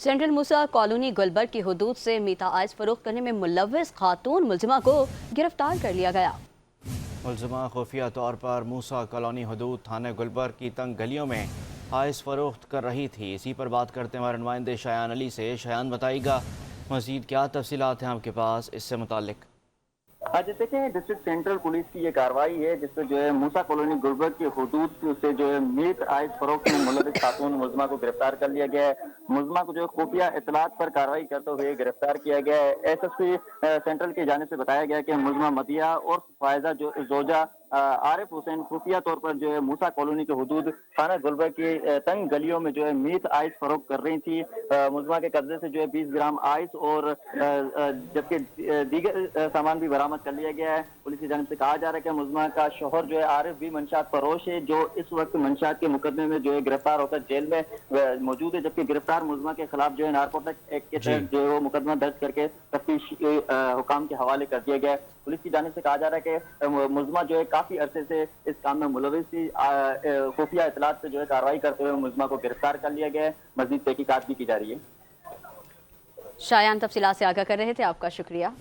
Central मूसा colony Gulberg की हदूद से मीठा आइस फरोख्त करने में मुलव्वस खातून मुलजिमा को गिरफ्तार कर लिया गया। मुलजिमा खुफिया तौर पर मूसा कॉलोनी हदूद थाने गुलबर्ग की तंग गलियों में आइस फरोख्त कर रही थी। इसी पर बात करते हैं हमारे नुमाइंदे शयान अली से। शयान, बताइएगा मज़ीद क्या तफसीलात हैं आपके पास इससे मुतालिक? जैसे कि डिस्ट्रिक्ट सेंट्रल पुलिस की ये कार्रवाई है जिससे जो है मूसा कॉलोनी गुलबर्ग की हुदूद से जो है मीट आइस फरोख्त में मुलविस खातून मुलजिमा को गिरफ्तार कर लिया गया है। मुलजिमा को जो है खुफिया इतलात पर कार्रवाई करते हुए गिरफ्तार किया गया है। एसएसपी सेंट्रल की जानिब से बताया गया कि मुलजिमा मदिया और फायजा जोजा आरिफ हुसैन खुफिया तौर पर जो है मूसा कॉलोनी के हुदूद थाना गुलबर्ग की तंग गलियों में जो है मीट आइस फरोख्त कर रही थी। मुलजिमा के कब्जे से जो है 20 ग्राम आइस और जबकि दीगर सामान भी बरामद कर लिया गया है। पुलिस की जानिब से कहा जा रहा है कि मुलजिमा का शोहर जो है आरिफ भी मंशात फरोश है, जो इस वक्त मंशात के मुकदमे में जो है गिरफ्तार होकर जेल में मौजूद है। जबकि गिरफ्तार मुलजिमा के खिलाफ जो है नारकोटिक एक्ट के तहत जो है वो मुकदमा दर्ज करके तफ्तीश हुकाम के हवाले कर दिया गया है। पुलिस की जानिब से कहा जा रहा है कि मुलजिमा जो है काफी अरसे से इस काम में मुलविस थी। खुफिया इतलात से जो है कार्रवाई करते हुए मुलजिमा को गिरफ्तार कर लिया गया है। मजीद तहकीकात भी की जा रही है। शायान तफसीलात से आगाह कर रहे थे, आपका शुक्रिया।